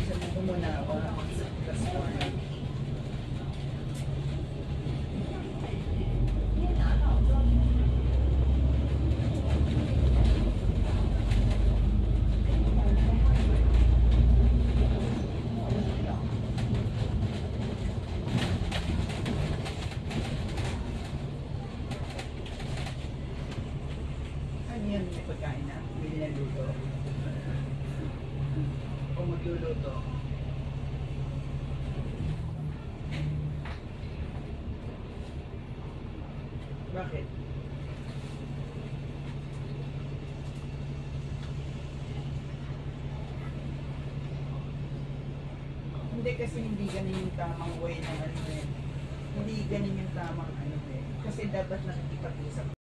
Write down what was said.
Sabi ko muna ako. That's one. Ano yan? May pagkain na? Bili na luto? O magluluto? Bakit? Hindi kasi hindi ganun yung tamang way ng ano eh. Hindi ganun yung tamang ano eh. Kasi dapat nakikipag-usap